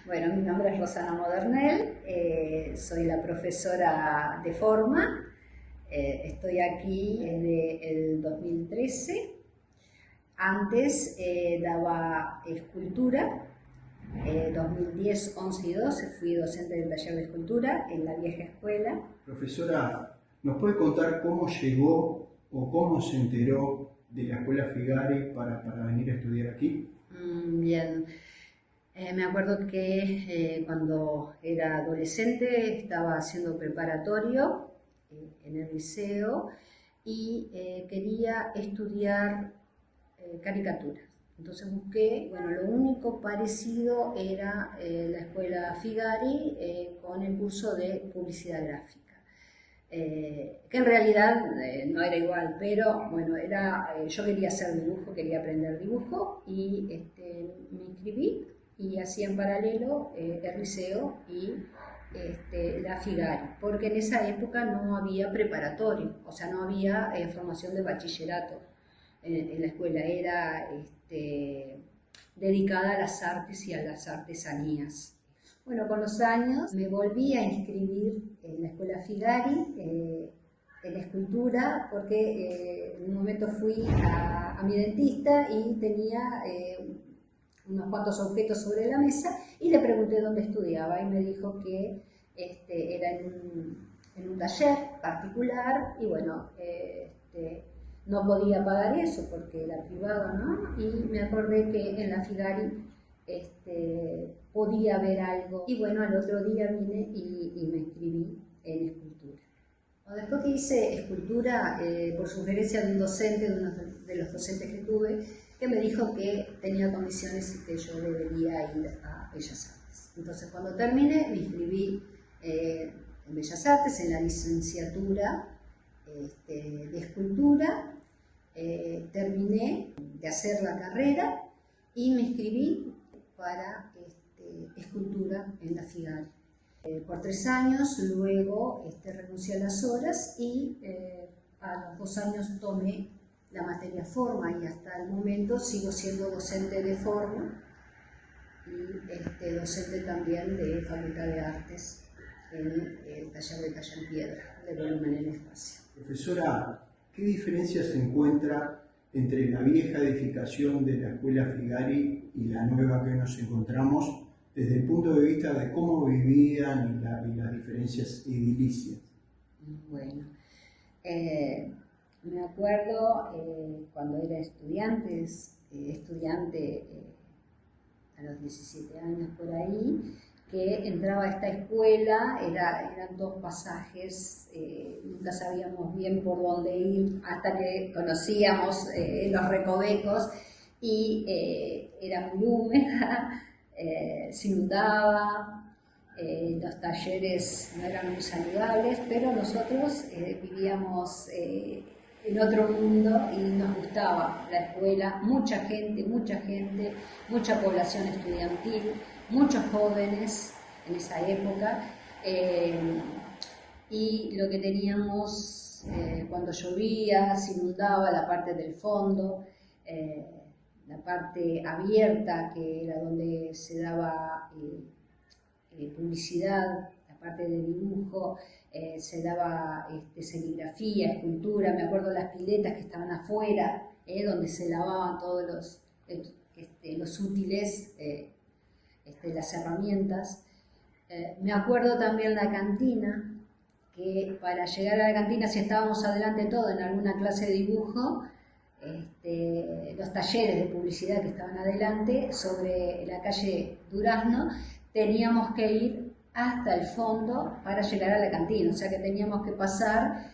Bueno, mi nombre es Rosana Modernel, soy la profesora de forma, estoy aquí desde el 2013. Antes daba escultura, 2010, 11 y 12 fui docente del taller de escultura en la vieja escuela. Profesora, ¿nos puede contar cómo llegó o cómo se enteró de la Escuela Figari para venir a estudiar aquí? Bien. Me acuerdo que cuando era adolescente estaba haciendo preparatorio en el liceo y quería estudiar caricaturas. Entonces busqué, bueno, lo único parecido era la escuela Figari con el curso de publicidad gráfica. Que en realidad no era igual, pero bueno, yo quería hacer dibujo, quería aprender dibujo y me inscribí y hacía en paralelo el liceo y la Figari, porque en esa época no había preparatorio, o sea, no había formación de bachillerato en la escuela, era dedicada a las artes y a las artesanías. Bueno, con los años me volví a inscribir en la escuela Figari, en escultura, porque en un momento fui a mi dentista y tenía unos cuantos objetos sobre la mesa y le pregunté dónde estudiaba y me dijo que era en un taller particular y bueno, no podía pagar eso porque era privado, ¿no? Y me acordé que en la Figari podía haber algo. Y bueno, al otro día vine y me inscribí en escultura. Después que hice escultura, por sugerencia de un docente, de uno de los docentes que tuve, que me dijo que tenía condiciones y que yo debería ir a Bellas Artes. Entonces, cuando terminé, me inscribí en Bellas Artes, en la licenciatura de escultura. Terminé de hacer la carrera y me inscribí para escultura en la Figari. Por 3 años, luego renuncié a las horas y a los 2 años tomé la materia forma y hasta el momento sigo siendo docente de forma y docente también de Facultad de Artes en el taller de talla en piedra, de volumen en espacio. Profesora, ¿qué diferencia se encuentra entre la vieja edificación de la Escuela Figari y la nueva que nos encontramos desde el punto de vista de cómo vivían y las diferencias edilicias? Bueno, me acuerdo cuando era estudiante a los 17 años por ahí, que entraba a esta escuela, eran 2 pasajes, nunca sabíamos bien por dónde ir hasta que conocíamos los recovecos y era muy húmeda, se inundaba, los talleres no eran muy saludables, pero nosotros vivíamos en otro mundo y nos gustaba la escuela, mucha gente, mucha población estudiantil, muchos jóvenes en esa época, y lo que teníamos cuando llovía, se inundaba la parte del fondo, la parte abierta que era donde se daba publicidad, la parte de dibujo, se daba serigrafía, escultura, me acuerdo las piletas que estaban afuera, donde se lavaban todos los útiles, las herramientas. Me acuerdo también la cantina, que para llegar a la cantina, si estábamos adelante todo en alguna clase de dibujo, los talleres de publicidad que estaban adelante, sobre la calle Durazno, teníamos que ir hasta el fondo para llegar a la cantina, o sea que teníamos que pasar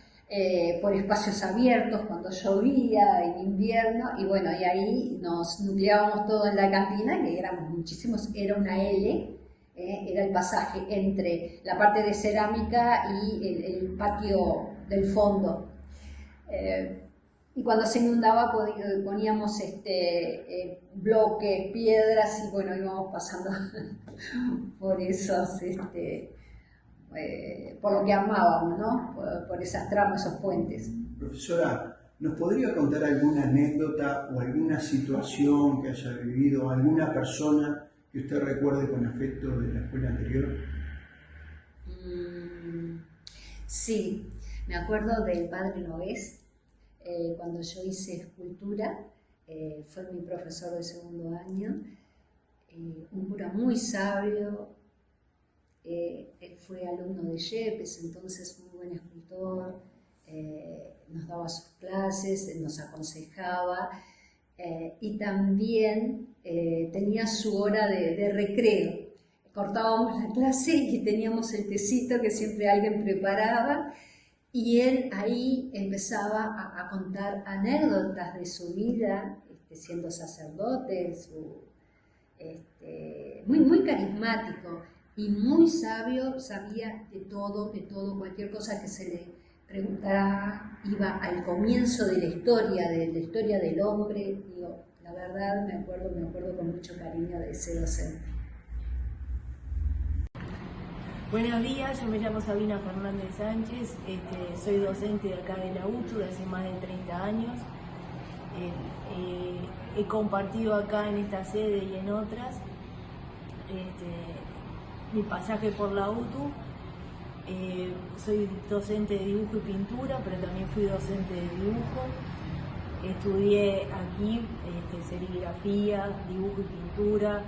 por espacios abiertos cuando llovía en invierno y bueno, y ahí nos nucleábamos todo en la cantina, que éramos muchísimos, era una L, era el pasaje entre la parte de cerámica y el patio del fondo. Y cuando se inundaba poníamos bloques, piedras y bueno, íbamos pasando por esos, por lo que amábamos, ¿no? Por esas tramas, esos puentes. Profesora, ¿nos podría contar alguna anécdota o alguna situación que haya vivido alguna persona que usted recuerde con afecto de la escuela anterior? Sí, me acuerdo del padre Nogués, cuando yo hice escultura, fue mi profesor de segundo año, un cura muy sabio, él fue alumno de Yepes, entonces muy buen escultor, nos daba sus clases, nos aconsejaba, y también tenía su hora de recreo. Cortábamos la clase y teníamos el tecito que siempre alguien preparaba, y él ahí empezaba a contar anécdotas de su vida, siendo sacerdote, muy carismático y muy sabio, sabía de todo, cualquier cosa que se le preguntara, iba al comienzo de la historia del hombre. Digo, la verdad me acuerdo con mucho cariño de ese docente. Buenos días, yo me llamo Sabina Fernández Sánchez, soy docente de acá de la UTU de hace más de 30 años. He compartido acá en esta sede y en otras mi pasaje por la UTU. Soy docente de dibujo y pintura, pero también fui docente de dibujo. Estudié aquí serigrafía, dibujo y pintura,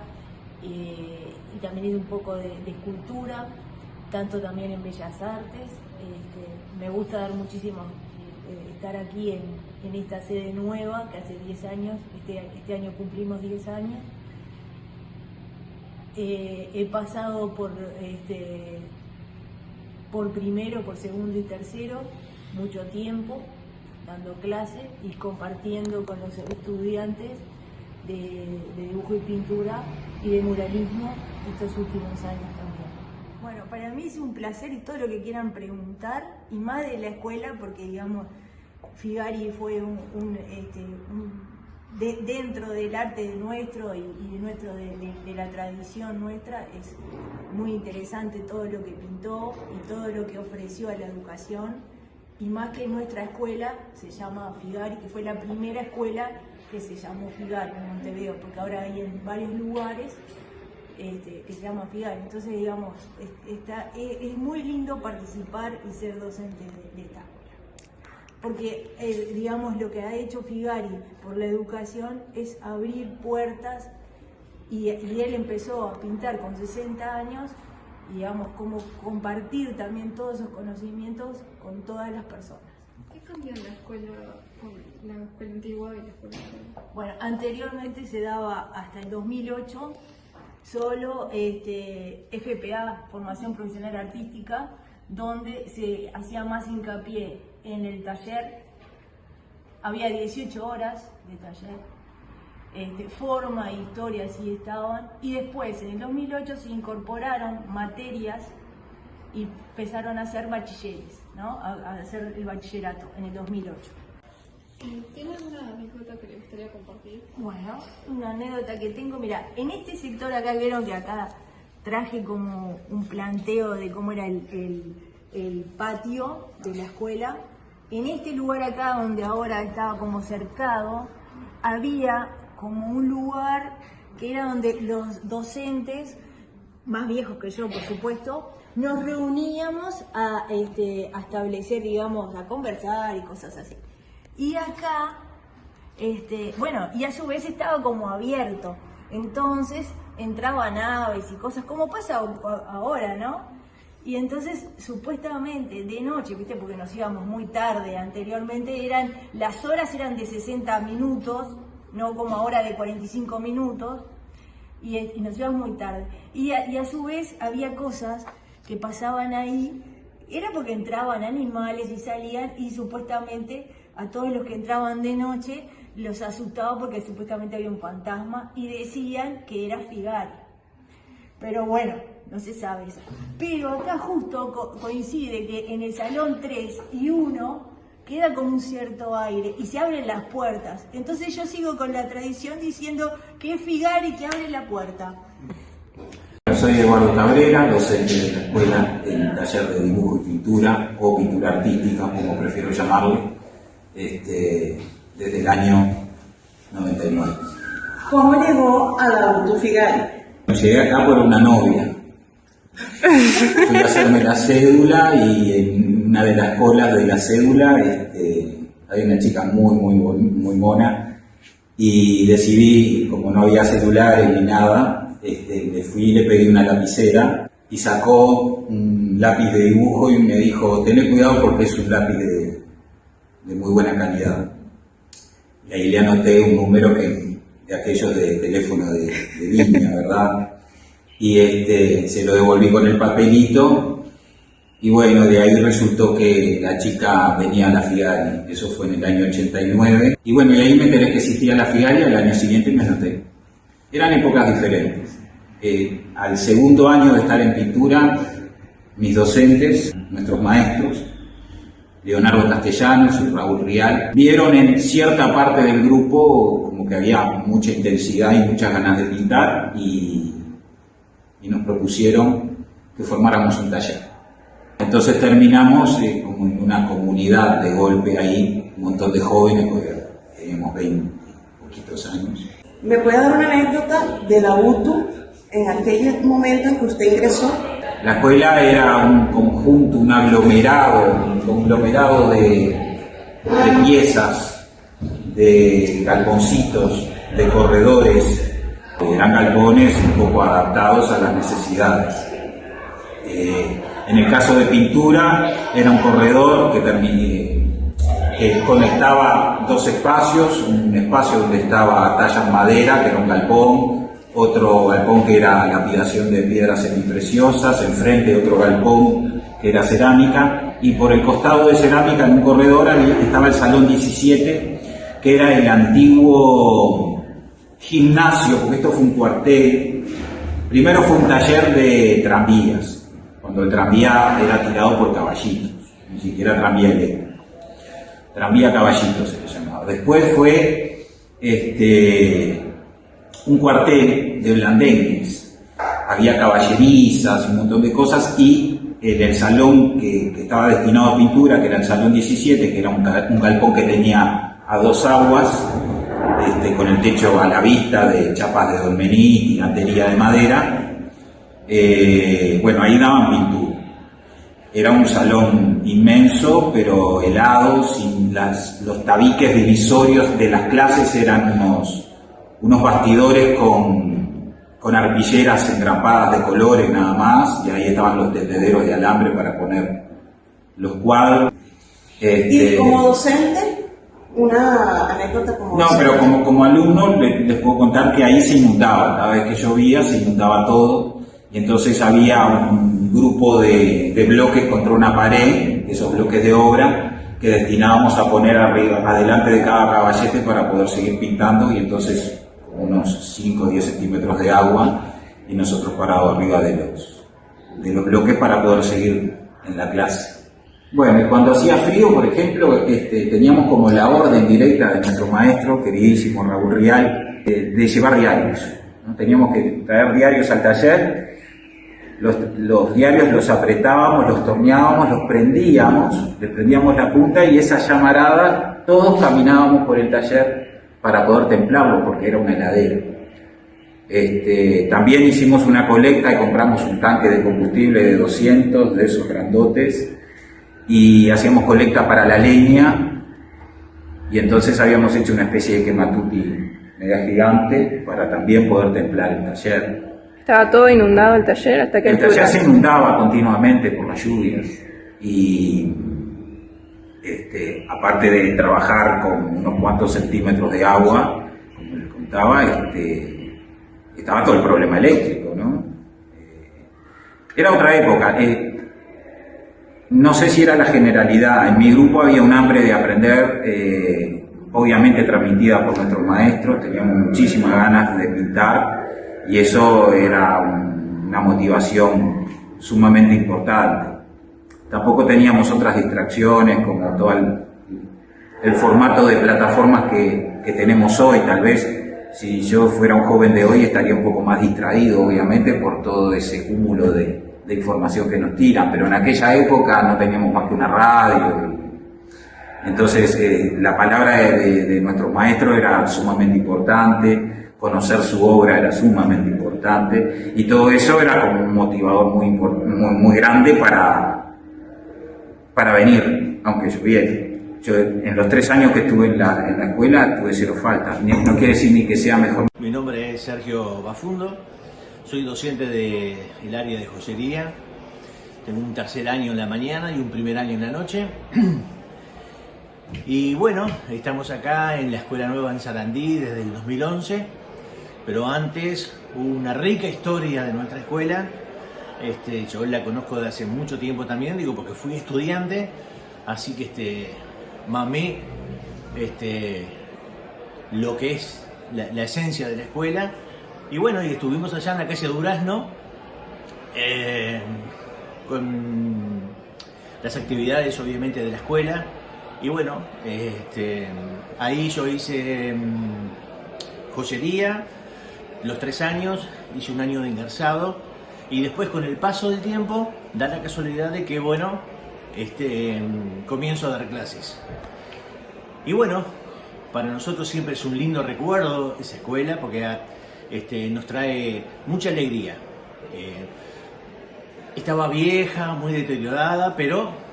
y también hice un poco de escultura, tanto también en Bellas Artes. Me gusta dar muchísimo estar aquí en esta sede nueva, que hace 10 años, este año cumplimos 10 años. He pasado por primero, por segundo y tercero, mucho tiempo, dando clases y compartiendo con los estudiantes de dibujo y pintura y de muralismo estos últimos años también. Bueno, para mí es un placer y todo lo que quieran preguntar, y más de la escuela, porque digamos, Figari fue dentro del arte nuestro y de la tradición nuestra, es muy interesante todo lo que pintó y todo lo que ofreció a la educación, y más que nuestra escuela se llama Figari, que fue la primera escuela que se llamó Figari en Montevideo, porque ahora hay en varios lugares que se llama Figari. Entonces, digamos, es muy lindo participar y ser docente de esta escuela, porque digamos, lo que ha hecho Figari por la educación es abrir puertas, y él empezó a pintar con 60 años, y digamos, como compartir también todos esos conocimientos con todas las personas. ¿Qué cambió en la escuela, con la escuela antigua y la escuela nueva? Bueno, anteriormente se daba hasta el 2008 solo FPA, Formación Profesional Artística, donde se hacía más hincapié en el taller. Había 18 horas de taller, forma e historia sí estaban, y después en el 2008 se incorporaron materias y empezaron a hacer bachilleres, ¿no? A hacer el bachillerato en el 2008. ¿Tiene alguna anécdota que le gustaría compartir? Bueno, una anécdota que tengo, mira, en este sector acá, vieron que acá traje como un planteo de cómo era el patio de la escuela. En este lugar acá, donde ahora estaba como cercado, había como un lugar que era donde los docentes, más viejos que yo por supuesto, nos reuníamos a establecer, digamos, a conversar y cosas así. Y acá, bueno, y a su vez estaba como abierto, entonces entraban aves y cosas, como pasa ahora, ¿no? Y entonces, supuestamente, de noche, ¿viste? Porque nos íbamos muy tarde, anteriormente las horas eran de 60 minutos, no como ahora de 45 minutos, y nos íbamos muy tarde. Y a su vez había cosas que pasaban ahí, era porque entraban animales y salían, y supuestamente a todos los que entraban de noche los asustaba porque supuestamente había un fantasma y decían que era Figari. Pero bueno, no se sabe eso. Pero acá justo coincide que en el salón 3 y 1 queda como un cierto aire y se abren las puertas. Entonces yo sigo con la tradición diciendo que es Figari que abre la puerta. Soy Eduardo Cabrera, docente de la escuela del taller de dibujo y pintura, o pintura artística, como prefiero llamarle, desde el año 99. ¿Cómo llegó a la UTU Figari? Llegué acá por una novia. Fui a hacerme la cédula y en una de las colas de la cédula había una chica muy mona y decidí, como no había celulares ni nada, le fui y le pedí una lapicera y sacó un lápiz de dibujo y me dijo: tené cuidado porque es un lápiz de muy buena calidad. Y ahí le anoté un número de aquellos de teléfono de línea, ¿verdad? Y se lo devolví con el papelito y bueno, de ahí resultó que la chica venía a la Figari. Eso fue en el año 89 y bueno, y ahí me enteré que existía la Figari. Al año siguiente me anoté. Eran épocas diferentes. Al segundo año de estar en pintura, mis docentes, nuestros maestros, Leonardo Castellanos y Raúl Rial, vieron en cierta parte del grupo como que había mucha intensidad y muchas ganas de pintar y nos propusieron que formáramos un taller. Entonces terminamos como en una comunidad de golpe ahí, un montón de jóvenes, porque teníamos 20 poquitos años. ¿Me puede dar una anécdota de la UTU en aquel momento en que usted ingresó? La escuela era un conjunto, un conglomerado de piezas, de galponcitos, de corredores. Eran galpones un poco adaptados a las necesidades. En el caso de pintura, era un corredor que conectaba dos espacios, un espacio donde estaba talla en madera, que era un galpón, otro galpón que era lapidación de piedras semipreciosas, enfrente otro galpón que era cerámica, y por el costado de cerámica, en un corredor, estaba el Salón 17, que era el antiguo gimnasio, porque esto fue un cuartel. Primero fue un taller de tranvías, cuando el tranvía era tirado por caballitos, ni siquiera tranvía eléctrico. Tranvía caballito se le llamaba. Después fue un cuartel de blandengues. Había caballerizas, un montón de cosas, y en el salón que estaba destinado a pintura, que era el Salón 17, que era un galpón que tenía a dos aguas, con el techo a la vista de chapas de dolmenit, tirantería de madera. Bueno, ahí daban pintura. Era un salón inmenso, pero helado, sin los tabiques divisorios de las clases. Eran unos bastidores con arpilleras engrapadas de colores nada más, y ahí estaban los tendederos de alambre para poner los cuadros. ¿Y como docente? Una anécdota como No, docente. pero como alumno les puedo contar que ahí se inundaba. Cada vez que llovía se inundaba todo, y entonces había un grupo de bloques contra una pared, esos bloques de obra, que destinábamos a poner adelante de cada caballete para poder seguir pintando, y entonces unos 5 o 10 centímetros de agua y nosotros parados arriba de los bloques para poder seguir en la clase. Bueno, y cuando hacía frío, por ejemplo, teníamos como la orden directa de nuestro maestro, queridísimo Raúl Rial, de llevar diarios, ¿no? Teníamos que traer diarios al taller. Los diarios los apretábamos, los torneábamos, los prendíamos, les prendíamos la punta, y esa llamarada todos caminábamos por el taller para poder templarlo, porque era una heladera. También hicimos una colecta y compramos un tanque de combustible de 200, de esos grandotes, y hacíamos colecta para la leña, y entonces habíamos hecho una especie de quematuti mega gigante para también poder templar el taller. ¿Estaba todo inundado el taller? ¿Hasta qué El altura? taller se inundaba continuamente por las lluvias, y aparte de trabajar con unos cuantos centímetros de agua, como les contaba, estaba todo el problema eléctrico, ¿no? Era otra época. No sé si era la generalidad. En mi grupo había un hambre de aprender, obviamente transmitida por nuestros maestros. Teníamos muchísimas ganas de pintar, y eso era una motivación sumamente importante. Tampoco teníamos otras distracciones como todo el formato de plataformas que tenemos hoy. Tal vez si yo fuera un joven de hoy estaría un poco más distraído, obviamente, por todo ese cúmulo de información que nos tiran, pero en aquella época no teníamos más que una radio. Entonces la palabra de nuestros maestros era sumamente importante. conocer su obra era sumamente importante y todo eso era como un motivador muy grande para venir, aunque lloviera. Yo en los 3 años que estuve en la escuela tuve 0 faltas, no quiere decir ni que sea mejor. Mi nombre es Sergio Bafundo, soy docente del área de joyería, tengo un 3er año en la mañana y un 1er año en la noche. Y bueno, estamos acá en la Escuela Nueva en Sarandí desde el 2011, pero antes hubo una rica historia de nuestra escuela. Yo la conozco de hace mucho tiempo también, digo, porque fui estudiante, así que mamé lo que es la esencia de la escuela. Y bueno, y estuvimos allá en la calle Durazno con las actividades obviamente de la escuela. Y bueno, ahí yo hice joyería los 3 años, hice 1 año de engarzado y después con el paso del tiempo da la casualidad de que bueno, comienzo a dar clases. Y bueno, para nosotros siempre es un lindo recuerdo esa escuela porque nos trae mucha alegría. Estaba vieja, muy deteriorada, pero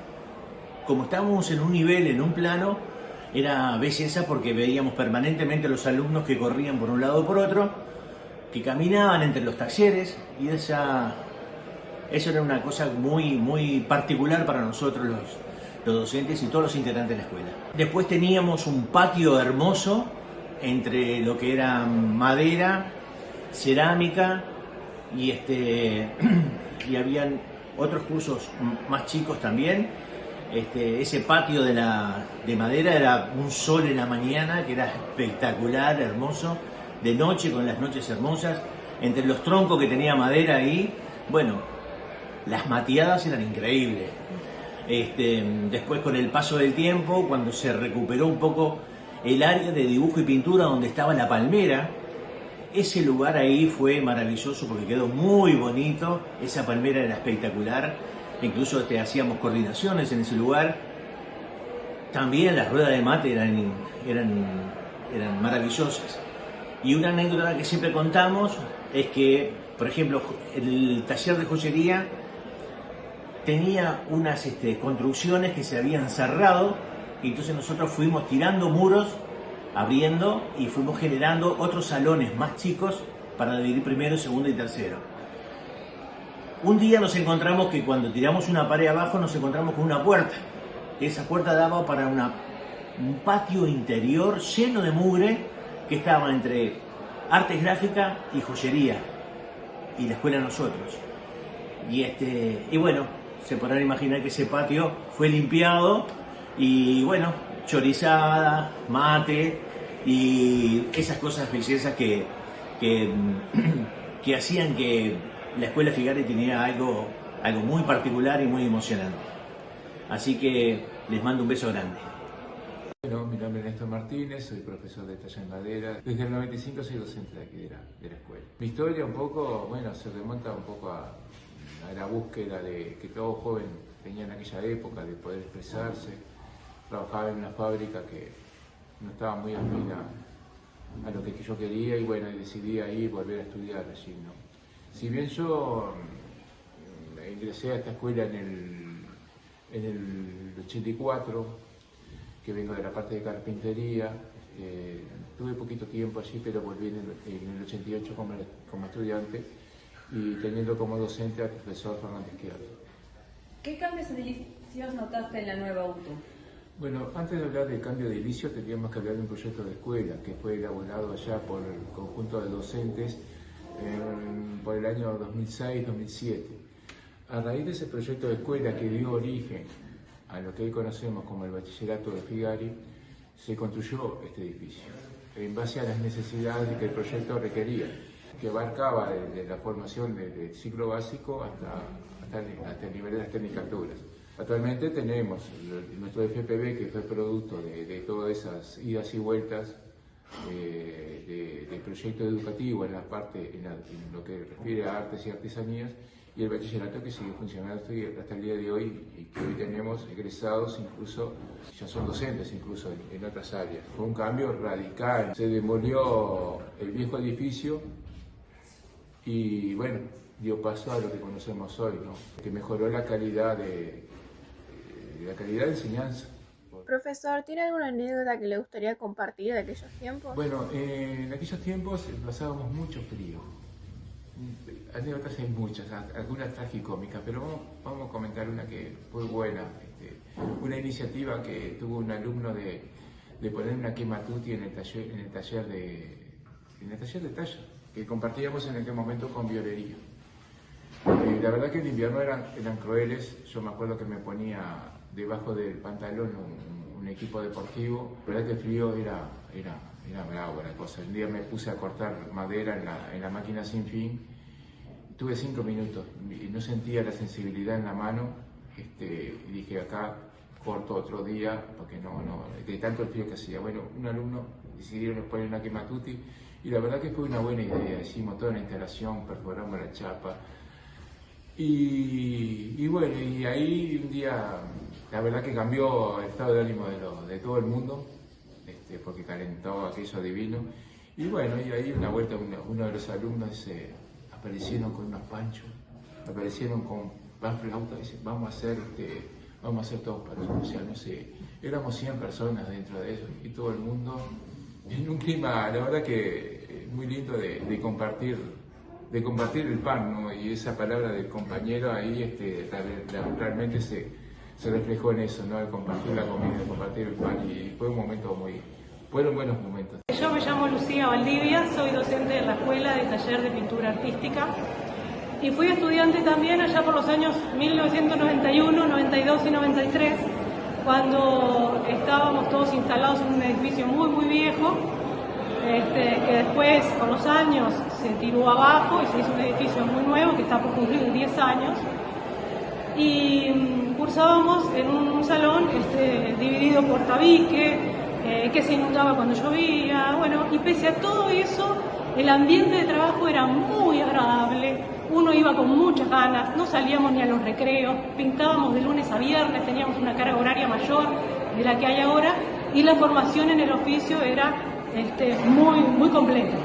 como estábamos en un nivel, en un plano, era belleza porque veíamos permanentemente a los alumnos que corrían por un lado o por otro, que caminaban entre los talleres, y eso era una cosa muy particular para nosotros los docentes y todos los integrantes de la escuela. Después teníamos un patio hermoso entre lo que era madera, cerámica y habían otros cursos más chicos también. Ese patio de madera era un sol en la mañana que era espectacular, hermoso, de noche con las noches hermosas, entre los troncos que tenía madera ahí, bueno, las mateadas eran increíbles. Después con el paso del tiempo, cuando se recuperó un poco el área de dibujo y pintura donde estaba la palmera, ese lugar ahí fue maravilloso porque quedó muy bonito, esa palmera era espectacular. Incluso hacíamos coordinaciones en ese lugar. También las ruedas de mate eran maravillosas. Y una anécdota que siempre contamos es que, por ejemplo, el taller de joyería tenía unas construcciones que se habían cerrado, y entonces nosotros fuimos tirando muros, abriendo, y fuimos generando otros salones más chicos para dividir primero, segundo y tercero. Un día nos encontramos que cuando tiramos una pared abajo nos encontramos con una puerta. Esa puerta daba para un patio interior lleno de mugre que estaba entre artes gráficas y joyería y la escuela nosotros. Y bueno, se podrán imaginar que ese patio fue limpiado y bueno, chorizada, mate y esas cosas bellezas que hacían que la Escuela Figari tenía algo muy particular y muy emocionante. Así que les mando un beso grande. Bueno, mi nombre es Néstor Martínez, soy profesor de taller en madera. Desde el 95 soy docente de aquí de la escuela. Mi historia un poco, bueno, se remonta un poco a la búsqueda que todo joven tenía en aquella época de poder expresarse. Trabajaba en una fábrica que no estaba muy afín a lo que yo quería y bueno, decidí ahí volver a estudiar allí, ¿no? Si bien yo ingresé a esta escuela en el 84, que vengo de la parte de carpintería, tuve poquito tiempo allí, pero volví en el 88 como estudiante y teniendo como docente al profesor Fernández Izquierdo. ¿Qué cambios edilicios notaste en la nueva UTU? Bueno, antes de hablar del cambio de edilicio, tendríamos que hablar de un proyecto de escuela que fue elaborado allá por el conjunto de docentes por el año 2006-2007. A raíz de ese proyecto de escuela que dio origen a lo que hoy conocemos como el Bachillerato de Figari, se construyó este edificio en base a las necesidades que el proyecto requería, que abarcaba desde la formación del ciclo básico hasta el nivel de las tecnicaturas. Actualmente tenemos nuestro FPV, que fue producto de todas esas idas y vueltas de proyecto educativo en la parte, en lo que refiere a artes y artesanías, y el bachillerato que sigue funcionando hasta el día de hoy, y que hoy tenemos egresados, incluso ya son docentes incluso en otras áreas. Fue un cambio radical, se demolió el viejo edificio y bueno, dio paso a lo que conocemos hoy, ¿no? Que mejoró la calidad de enseñanza. Profesor, ¿tiene alguna anécdota que le gustaría compartir de aquellos tiempos? Bueno, en aquellos tiempos pasábamos mucho frío. Anécdotas hay muchas, algunas tragicómicas, pero vamos a comentar una que fue buena. Una iniciativa que tuvo un alumno de poner una quema tutti en el taller de talla, que compartíamos en aquel momento con violería. La verdad que en invierno eran crueles. Yo me acuerdo que me ponía debajo del pantalón un equipo deportivo. La verdad que el frío era bravo la cosa. Un día me puse a cortar madera en la máquina sin fin. Tuve 5 minutos y no sentía la sensibilidad en la mano. Y dije, acá corto otro día, porque de tanto el frío que hacía. Bueno, un alumno decidieron poner una quema tutti y la verdad que fue una buena idea. Hicimos toda la instalación, perforamos la chapa. Y bueno, y ahí un día, la verdad que cambió el estado de ánimo de todo el mundo, porque calentó aquello divino. Y bueno, y ahí una vuelta uno de los alumnos aparecieron con unos panchos, aparecieron con flauta, y dice, vamos a hacer todos para o sea, no sé, éramos 100 personas dentro de eso, y todo el mundo en un clima, la verdad que muy lindo de compartir el pan, ¿no? Y esa palabra del compañero ahí realmente se reflejó en eso, ¿no? El compartir la comida, el compartir el pan, y fue un momento fueron buenos momentos. Yo me llamo Lucía Valdivia, soy docente de la Escuela de Taller de Pintura Artística y fui estudiante también allá por los años 1991, 92 y 93, cuando estábamos todos instalados en un edificio muy viejo, que después con los años se tiró abajo y se hizo un edificio muy nuevo que está por cumplir 10 años. Y cursábamos en un salón dividido por tabique, que se inundaba cuando llovía, bueno, y pese a todo eso, el ambiente de trabajo era muy agradable, uno iba con muchas ganas, no salíamos ni a los recreos, pintábamos de lunes a viernes, teníamos una carga horaria mayor de la que hay ahora, y la formación en el oficio era muy completa,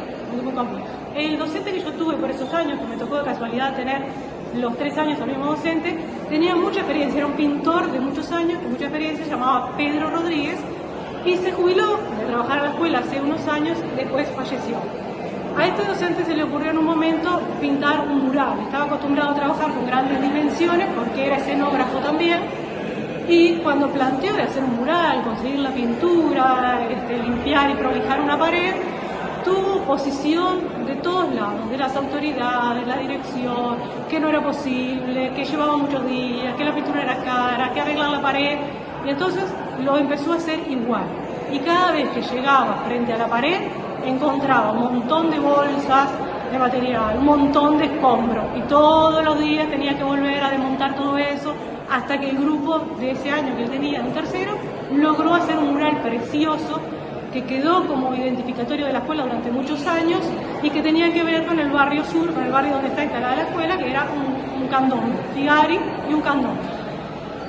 muy completa. El docente que yo tuve por esos años, que me tocó de casualidad tener los 3 años al mismo docente, tenía mucha experiencia, era un pintor de muchos años, con mucha experiencia, se llamaba Pedro Rodríguez, y se jubiló de trabajar a la escuela hace unos años, después falleció. A este docente se le ocurrió en un momento pintar un mural. Estaba acostumbrado a trabajar con grandes dimensiones porque era escenógrafo también, y cuando planteó de hacer un mural, conseguir la pintura, limpiar y prolijar una pared, tuvo oposición de todos lados, de las autoridades, la dirección, que no era posible, que llevaba muchos días, que la pintura era cara, que arreglar la pared. Y entonces lo empezó a hacer igual. Y cada vez que llegaba frente a la pared, encontraba un montón de bolsas de material, un montón de escombros. Y todos los días tenía que volver a desmontar todo eso, hasta que el grupo de ese año que él tenía, de un tercero, logró hacer un mural precioso que quedó como identificatorio de la escuela durante muchos años y que tenía que ver con el barrio sur, con el barrio donde está instalada la escuela, que era un candón, Figari y un candón.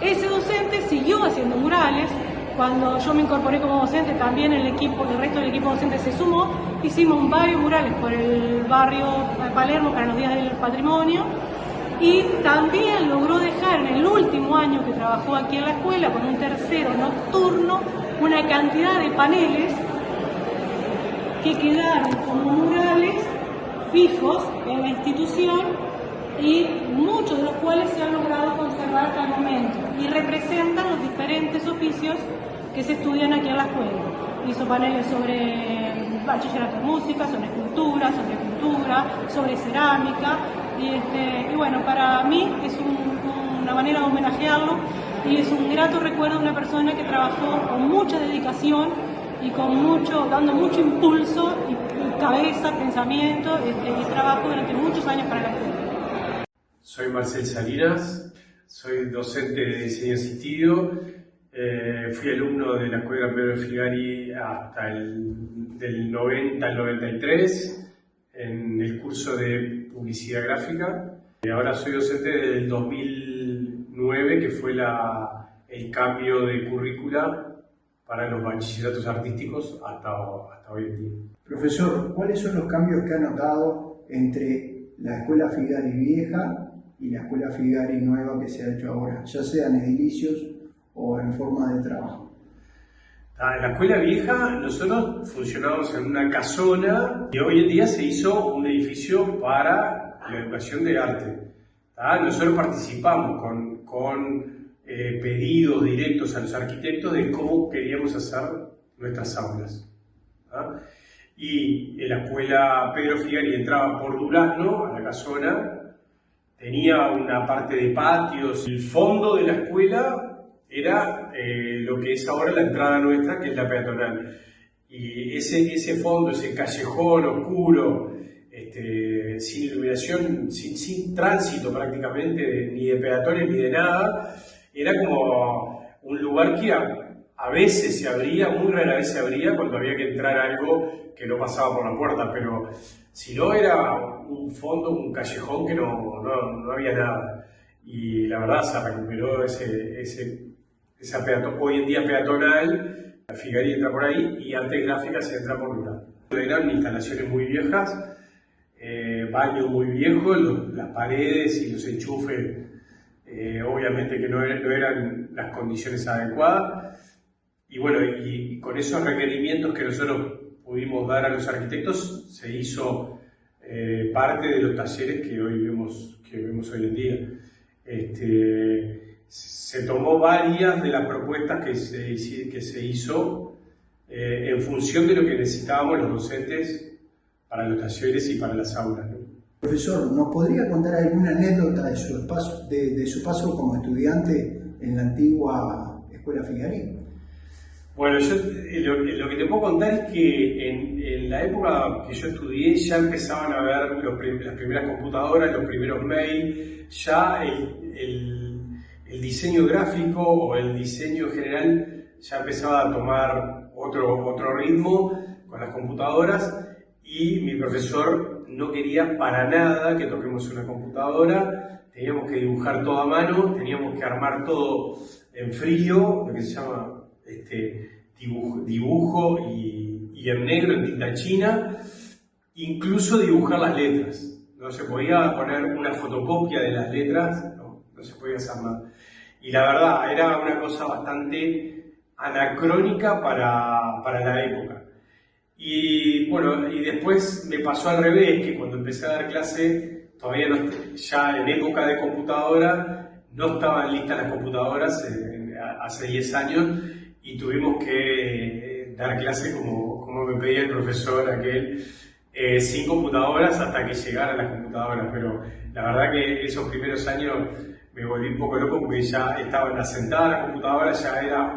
Ese docente siguió haciendo murales. Cuando yo me incorporé como docente, también el resto del equipo docente se sumó. Hicimos varios murales por el barrio de Palermo para los días del patrimonio. Y también logró dejar en el último año que trabajó aquí en la escuela, con un tercero nocturno, una cantidad de paneles que quedaron como murales fijos en la institución, y muchos de los cuales se han logrado conservar hasta el momento y representan los diferentes oficios que se estudian aquí en la escuela. Hizo paneles sobre bachillerato de música, sobre escultura, sobre pintura, sobre cerámica, y bueno, para mí es una manera de homenajearlo, y es un grato recuerdo de una persona que trabajó con mucha dedicación y dando mucho impulso y cabeza, pensamiento y trabajo durante muchos años para la escuela. Soy Marcel Salinas, soy docente de diseño asistido Fui alumno de la Escuela Pedro Figari hasta del 90 al 93 en el curso de publicidad gráfica. Ahora soy docente desde el 2009, que fue el cambio de currícula para los bachilleratos artísticos hasta hoy en día. Profesor, ¿cuáles son los cambios que ha notado entre la Escuela Figari vieja y la Escuela Figari nueva que se ha hecho ahora, ya sea en edilicios o en forma de trabajo? En la escuela vieja nosotros funcionábamos en una casona y hoy en día se hizo un edificio para la educación de arte. Nosotros participamos con pedidos directos a los arquitectos de cómo queríamos hacer nuestras aulas. Y en la escuela Pedro Figari entraba por Durazno a la casona, tenía una parte de patios. El fondo de la escuela era lo que es ahora la entrada nuestra, que es la peatonal. Y ese fondo, ese callejón oscuro, sin iluminación, sin tránsito prácticamente, ni de peatones ni de nada, era como un lugar que a veces se abría, muy rara vez se abría cuando había que entrar algo que no pasaba por la puerta, pero si no era un fondo, un callejón que no había nada. Y la verdad se recuperó esa hoy en día peatonal, la Figari entra por ahí y Artes Gráficas se entra por Durazno. Eran instalaciones muy viejas, baños muy viejos, las paredes y los enchufes obviamente que no eran las condiciones adecuadas. Y bueno, y con esos requerimientos que nosotros pudimos dar a los arquitectos, se hizo parte de los talleres que vemos hoy en día. Se tomó varias de las propuestas que se hizo en función de lo que necesitábamos los docentes para los talleres y para las aulas, ¿no? Profesor, ¿nos podría contar alguna anécdota de su paso como estudiante en la antigua Escuela Figari? Bueno, yo lo que te puedo contar es que en la época que yo estudié ya empezaban a ver las primeras computadoras, los primeros mails, ya el diseño gráfico o el diseño general ya empezaba a tomar otro ritmo con las computadoras, y mi profesor no quería para nada que toquemos una computadora. Teníamos que dibujar todo a mano, teníamos que armar todo en frío, lo que se llama dibujo y en negro, en tinta china, incluso dibujar las letras. No se podía poner una fotocopia de las letras, no se podía hacer nada. Y la verdad, era una cosa bastante anacrónica para la época. Y bueno, y después me pasó al revés, que cuando empecé a dar clase, todavía ya en época de computadora, no estaban listas las computadoras, hace 10 años, y tuvimos que dar clase como me pedía el profesor aquel, sin computadoras hasta que llegaran las computadoras. Pero la verdad que esos primeros años me volví un poco loco porque ya estaban asentadas las computadoras, ya era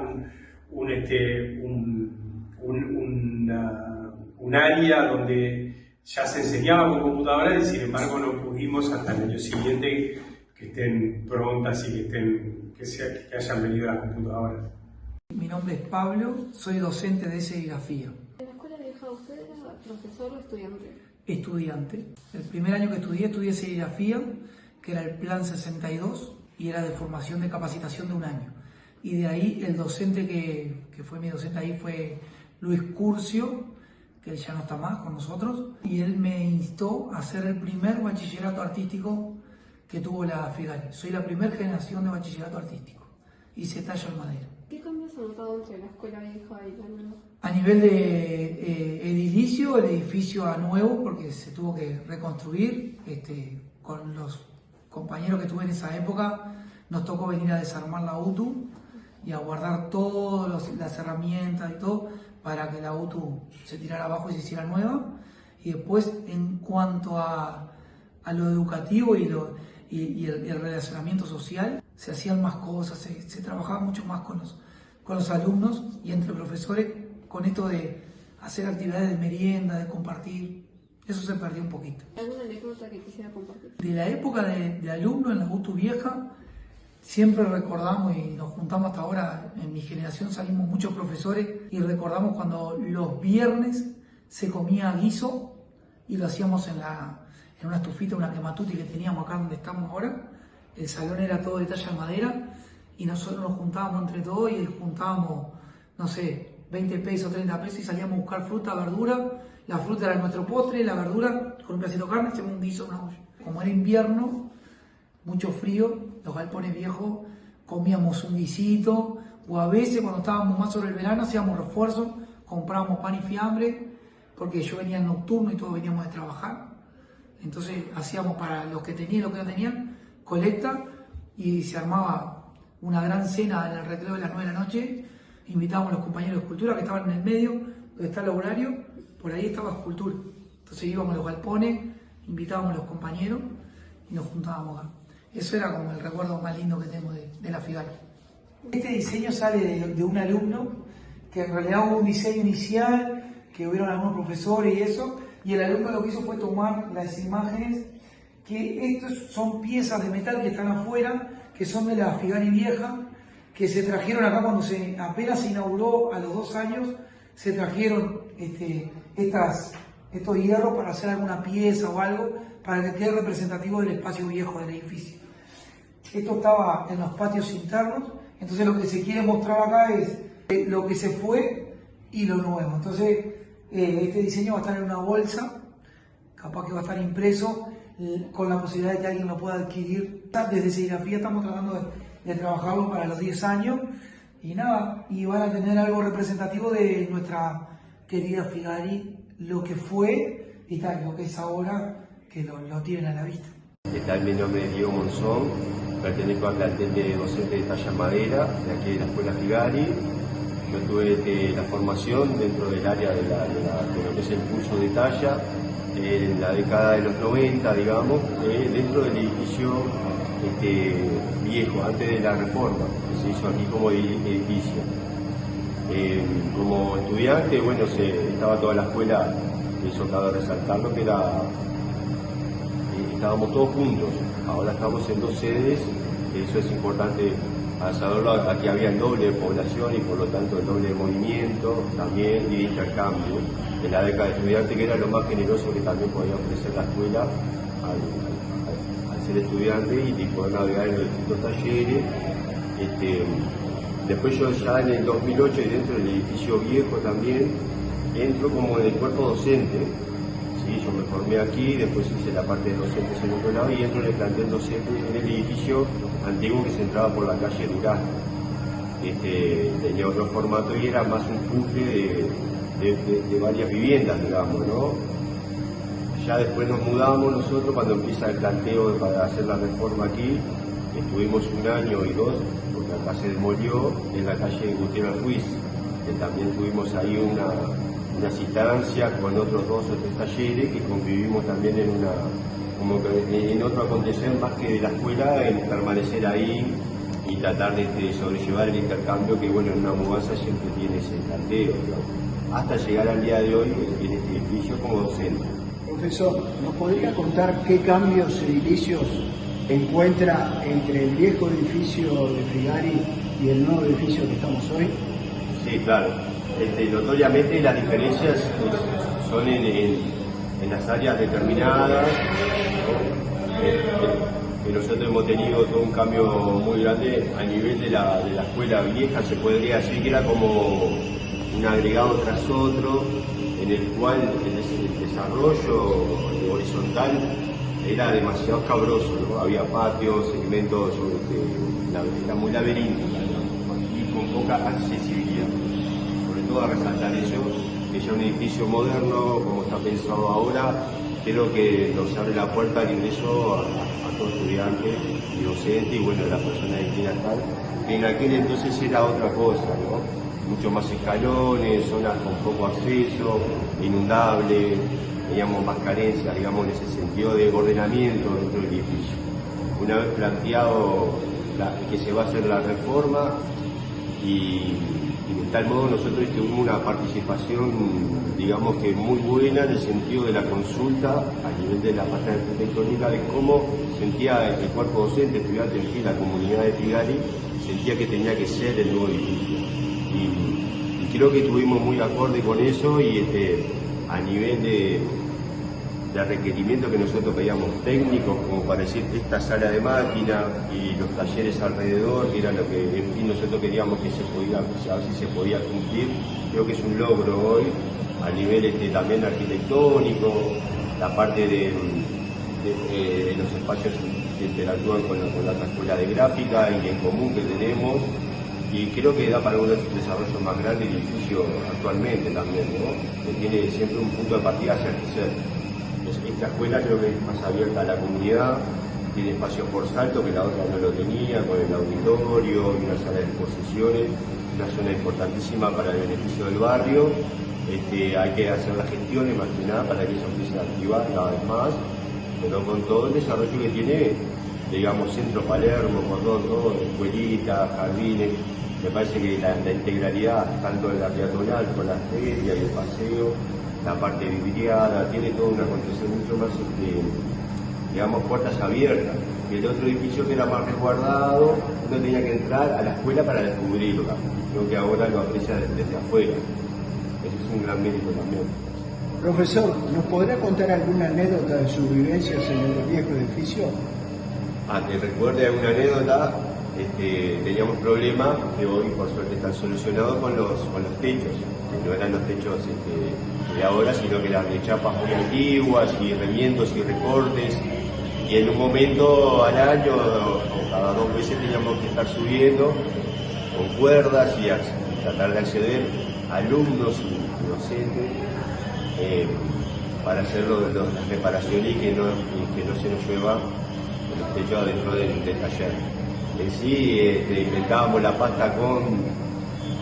un área donde ya se enseñaba con computadoras, y sin embargo no pudimos hasta el año siguiente que estén prontas y que hayan venido las computadoras. Mi nombre es Pablo, soy docente de serigrafía. ¿En la escuela vieja usted era profesor o estudiante? Estudiante. El primer año que estudié serigrafía, que era el plan 62, y era de formación de capacitación de un año. Y de ahí el docente que fue mi docente ahí fue Luis Curcio, que él ya no está más con nosotros, y él me instó a hacer el primer bachillerato artístico que tuvo la Figari. Soy la primera generación de bachillerato artístico. Hice tallo en madera. ¿Qué cambios han notado entre la escuela vieja y la nueva? A nivel de edilicio, el edificio a nuevo, porque se tuvo que reconstruir. Con los compañeros que tuve en esa época, nos tocó venir a desarmar la UTU y a guardar todas las herramientas y todo para que la UTU se tirara abajo y se hiciera nueva. Y después, en cuanto a lo educativo y el relacionamiento social, se hacían más cosas, se trabajaba mucho más con los alumnos y entre profesores, con esto de hacer actividades de merienda, de compartir. Eso se perdió un poquito. ¿Alguna anécdota que quisiera compartir? De la época de alumno en la UTU vieja, siempre recordamos y nos juntamos hasta ahora, en mi generación salimos muchos profesores y recordamos cuando los viernes se comía guiso y lo hacíamos en una estufita, una quematuti que teníamos acá donde estamos ahora. El salón era todo de talla de madera y nosotros nos juntábamos entre todos y juntábamos, no sé, 20 pesos, 30 pesos y salíamos a buscar fruta, verdura. La fruta era nuestro postre, la verdura con un pedacito de carne, hacíamos un guiso, una olla. Como era invierno, mucho frío, los galpones viejos, comíamos un guisito, o a veces cuando estábamos más sobre el verano hacíamos refuerzos, comprábamos pan y fiambre, porque yo venía en nocturno y todos veníamos de trabajar. Entonces hacíamos para los que tenían y los que no tenían, colecta, y se armaba una gran cena en el recreo de las 9 de la noche. Invitábamos a los compañeros de escultura que estaban en el medio, donde está el horario, por ahí estaba escultura. Entonces íbamos a los galpones, invitábamos a los compañeros y nos juntábamos acá. Eso era como el recuerdo más lindo que tengo de la Figari. Este diseño sale de un alumno, que en realidad hubo un diseño inicial, que hubieron algunos profesores y eso, y el alumno lo que hizo fue tomar las imágenes, que estos son piezas de metal que están afuera, que son de la Figari vieja, que se trajeron acá cuando apenas se inauguró a los 2 años, se trajeron estos hierros para hacer alguna pieza o algo, para que quede representativo del espacio viejo del edificio. Esto estaba en los patios internos, entonces lo que se quiere mostrar acá es lo que se fue y lo nuevo. Entonces este diseño va a estar en una bolsa, capaz que va a estar impreso, con la posibilidad de que alguien lo pueda adquirir. Desde serigrafía estamos tratando de trabajarlo para los 10 años y nada, y van a tener algo representativo de nuestra querida Figari, lo que fue y tal, lo que es ahora, que lo tienen a la vista. ¿Qué tal? Mi nombre es Diego Monzón, pertenezco al plantel de docente de talla madera de aquí de la Escuela Figari. Yo tuve la formación dentro del área de lo que es el curso de talla en la década de los 90, digamos, dentro del edificio viejo, antes de la reforma, que se hizo aquí como edificio. Como estudiante, bueno, estaba toda la escuela, eso cabe resaltarlo, que estábamos todos juntos. Ahora estamos en 2 sedes, eso es importante saberlo. Aquí había el doble de población y por lo tanto el doble de movimiento también y de intercambio en la década de estudiante, que era lo más generoso que también podía ofrecer la escuela al ser estudiante y poder navegar en los distintos talleres. Después yo ya en el 2008 y dentro del edificio viejo también entro como en el cuerpo docente. Sí, yo me formé aquí, después hice la parte de docentes en otro lado y entro en el plantel docente en el edificio antiguo que se entraba por la calle Durazno. Tenía otro formato y era más un cumple de varias viviendas, digamos, ¿no? Ya después nos mudamos nosotros cuando empieza el planteo para hacer la reforma aquí. Estuvimos 1 año y 2, porque acá se demolió, en la calle Gutiérrez Ruiz, que también tuvimos ahí unas instancias con otros 2 o 3 talleres que convivimos también en otro acontecer más que de la escuela, en permanecer ahí y tratar de sobrellevar el intercambio que, bueno, en una mudanza siempre tiene ese planteo, ¿no? Hasta llegar al día de hoy en este edificio como docente. Profesor, ¿nos podría contar qué cambios edilicios encuentra entre el viejo edificio de Figari y el nuevo edificio que estamos hoy? Sí, claro. Notoriamente las diferencias son en las áreas determinadas, que nosotros hemos tenido todo un cambio muy grande a nivel de la escuela vieja. Se podría decir que era como un agregado tras otro, en el cual el desarrollo horizontal era demasiado escabroso, ¿no? Había patios, segmentos, era muy laberíntica, ¿no? Y con poca accesibilidad. Sobre todo a resaltar eso, que ya un edificio moderno, como está pensado ahora, creo que nos abre la puerta al ingreso a todo estudiante y docente y bueno, las personas que quieran estar, que en aquel entonces era otra cosa, ¿no? Mucho más escalones, zonas con poco acceso, inundable, teníamos más carencias, digamos, en ese sentido de ordenamiento dentro del edificio. Una vez planteado que se va a hacer la reforma y tal modo nosotros tuvimos una participación, digamos que muy buena en el sentido de la consulta a nivel de la parte arquitectónica de cómo sentía el cuerpo docente, estudiante, en fin, la comunidad de Figari, sentía que tenía que ser el nuevo edificio. Y creo que estuvimos muy acorde con eso y a nivel de requerimiento que nosotros pedíamos técnicos, como para decir esta sala de máquina y los talleres alrededor, que era lo que en fin nosotros queríamos que se podía, a ver si se podía cumplir. Creo que es un logro hoy a nivel también arquitectónico, la parte de los espacios que interactúan con la otra escuela de gráfica y en común que tenemos, y creo que da para un desarrollo más grande el edificio actualmente también, ¿no? Que tiene siempre un punto de partida hacia crecer. Esta escuela creo que es más abierta a la comunidad, tiene espacios por salto que la otra no lo tenía, con el auditorio y una sala de exposiciones, una zona importantísima para el beneficio del barrio. Hay que hacer las gestiones más que nada para que eso empiece a activar cada vez más, pero con todo el desarrollo que tiene, digamos, Centro Palermo, Cordón, todo, escuelitas, jardines, me parece que la integralidad tanto de la peatonal con la feria y el paseo, la parte vidriada, tiene toda una construcción mucho más, digamos, puertas abiertas. Y el otro edificio que era más resguardado, uno tenía que entrar a la escuela para descubrirla. Creo que ahora lo aprecia desde afuera. Eso es un gran mérito también. Profesor, ¿nos podrá contar alguna anécdota de sus vivencias en el viejo edificio? Que recuerde alguna anécdota, teníamos problemas que hoy por suerte están solucionados con los techos, que no eran los techos de ahora, sino que eran de chapas muy antiguas y remiendos y recortes, y en un momento al año o cada 2 veces teníamos que estar subiendo con cuerdas y tratar de acceder a alumnos y docentes para hacer las reparaciones y que no se nos llueva los techos adentro del taller. En sí inventábamos la pasta con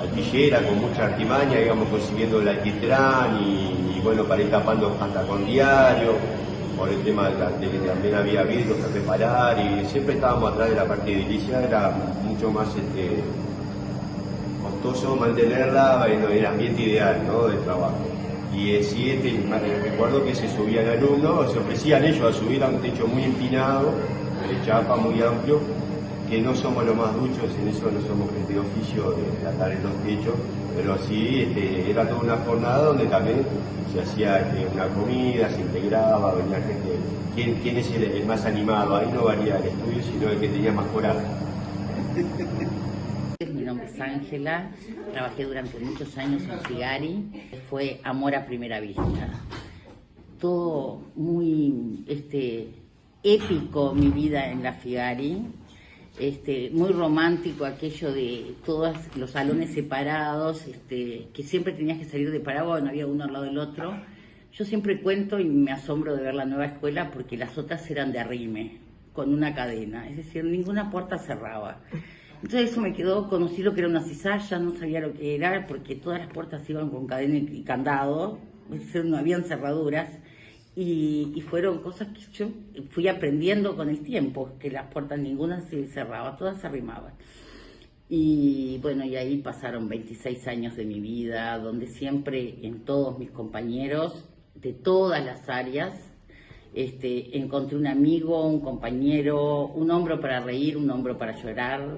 alpillera, con mucha artimaña, íbamos consiguiendo el alquitrán y bueno, para ir tapando hasta con diario, por el tema de que también había vidrios que reparar y siempre estábamos atrás de la parte edilicia, era mucho más costoso mantenerla en el ambiente ideal, ¿no?, de trabajo. Y sí, recuerdo que se subían alumnos, se ofrecían ellos a subir a un techo muy empinado, de chapa, muy amplio, que no somos los más duchos, en eso no somos gente de oficio de tratar en los techos, pero sí era toda una jornada donde también se hacía una comida, se integraba, venía gente. ¿Quién es el más animado? Ahí no varía el estudio, sino el que tenía más coraje. Mi nombre es Ángela, trabajé durante muchos años en Figari, fue amor a primera vista. Todo muy épico mi vida en la Figari. Muy romántico aquello de todos los salones separados, que siempre tenías que salir de parado, no había uno al lado del otro. Yo siempre cuento y me asombro de ver la nueva escuela porque las otras eran de arrime, con una cadena, es decir, ninguna puerta cerraba. Entonces eso me quedó conocido que era una cizalla, no sabía lo que era porque todas las puertas iban con cadena y candado, es decir, no habían cerraduras. Y fueron cosas que yo fui aprendiendo con el tiempo, que las puertas ninguna se cerraba, todas se arrimaban. Y bueno, y ahí pasaron 26 años de mi vida, donde siempre en todos mis compañeros, de todas las áreas, encontré un amigo, un compañero, un hombro para reír, un hombro para llorar,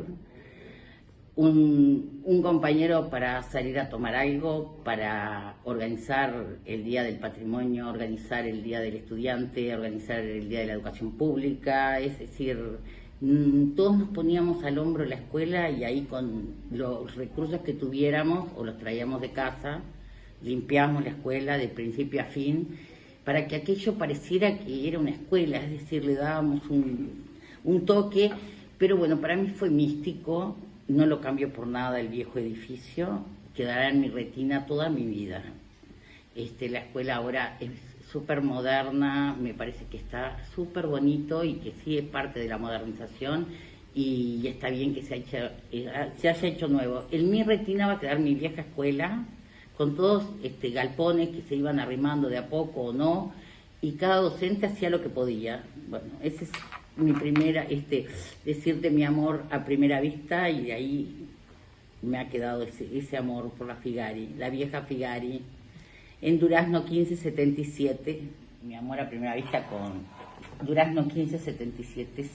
un compañero para salir a tomar algo, para organizar el Día del Patrimonio, organizar el Día del Estudiante, organizar el Día de la Educación Pública, es decir, todos nos poníamos al hombro la escuela y ahí con los recursos que tuviéramos o los traíamos de casa, limpiábamos la escuela de principio a fin para que aquello pareciera que era una escuela, es decir, le dábamos un toque, pero bueno, para mí fue místico. No lo cambio por nada el viejo edificio, quedará en mi retina toda mi vida. La escuela ahora es súper moderna, me parece que está súper bonito y que sí es parte de la modernización y está bien que se haya hecho nuevo. En mi retina va a quedar mi vieja escuela, con todos galpones que se iban arrimando de a poco o no, y cada docente hacía lo que podía. Bueno, ese es mi primera, decirte mi amor a primera vista y de ahí me ha quedado ese amor por la Figari, la vieja Figari, en Durazno 1577, mi amor a primera vista con Durazno 1577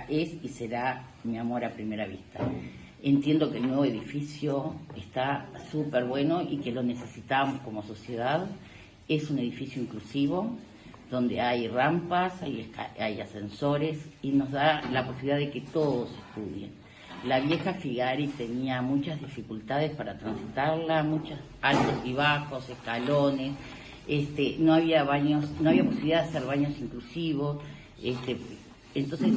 es y será mi amor a primera vista. Entiendo que el nuevo edificio está súper bueno y que lo necesitamos como sociedad. Es un edificio inclusivo, donde hay rampas, hay ascensores y nos da la posibilidad de que todos estudien. La vieja Figari tenía muchas dificultades para transitarla, muchos altos y bajos, escalones, no había baños, no había posibilidad de hacer baños inclusivos, entonces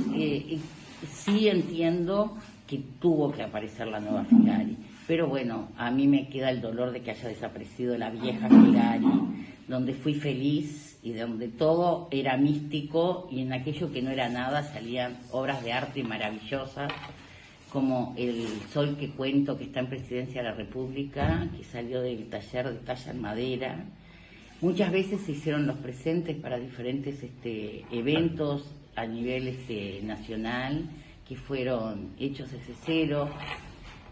sí entiendo que tuvo que aparecer la nueva Figari, pero bueno, a mí me queda el dolor de que haya desaparecido la vieja Figari, donde fui feliz y donde todo era místico y en aquello que no era nada salían obras de arte maravillosas, como el Sol que cuento, que está en Presidencia de la República, que salió del taller de talla en madera. Muchas veces se hicieron los presentes para diferentes eventos a nivel nacional, que fueron hechos desde cero,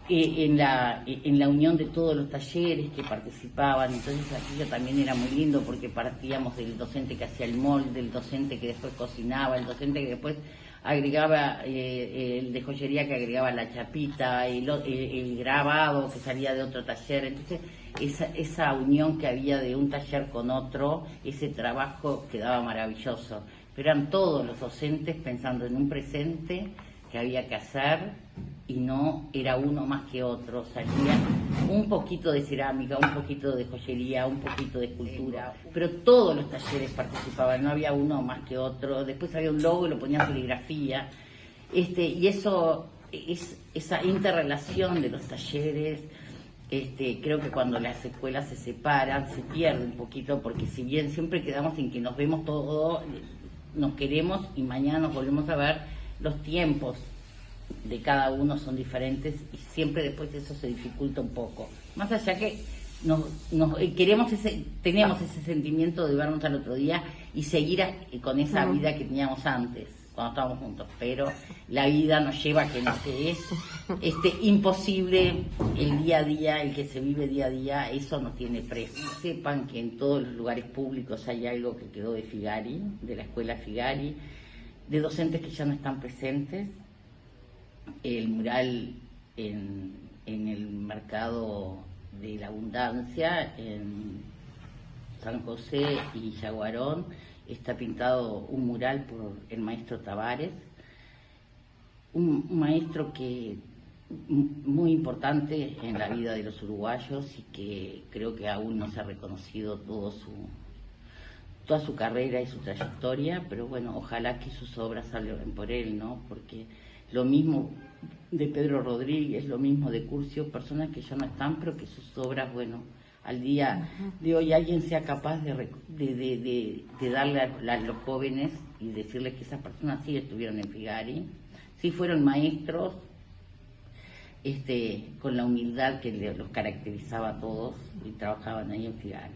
en la unión de todos los talleres que participaban. Entonces aquello también era muy lindo porque partíamos del docente que hacía el molde, del docente que después cocinaba, el docente que después agregaba, el de joyería que agregaba la chapita, el grabado que salía de otro taller. Entonces esa unión que había de un taller con otro, ese trabajo quedaba maravilloso. Pero eran todos los docentes pensando en un presente que había que hacer y no era uno más que otro. Salía un poquito de cerámica, un poquito de joyería, un poquito de escultura, pero todos los talleres participaban, no había uno más que otro. Después había un logo y lo ponían serigrafía, y eso, esa interrelación de los talleres, creo que cuando las escuelas se separan se pierde un poquito, porque si bien siempre quedamos en que nos vemos todos, nos queremos y mañana nos volvemos a ver, los tiempos de cada uno son diferentes y siempre después eso se dificulta un poco. Más allá que teníamos ese sentimiento de vernos al otro día y seguir con esa vida que teníamos antes, cuando estábamos juntos, pero la vida nos lleva a que no se es imposible el día a día, el que se vive día a día, eso no tiene precio. Sepan que en todos los lugares públicos hay algo que quedó de Figari, de la escuela Figari, de docentes que ya no están presentes. El mural en el mercado de la abundancia, en San José y Yaguarón, está pintado un mural por el maestro Tavares, un maestro que muy importante en la vida de los uruguayos y que creo que aún no se ha reconocido toda su carrera y su trayectoria, pero bueno, ojalá que sus obras hablen por él, ¿no? Porque lo mismo de Pedro Rodríguez, lo mismo de Curcio, personas que ya no están, pero que sus obras, bueno, al día de hoy alguien sea capaz de darle a los jóvenes y decirles que esas personas sí estuvieron en Figari, sí fueron maestros, con la humildad que los caracterizaba a todos y trabajaban ahí en Figari.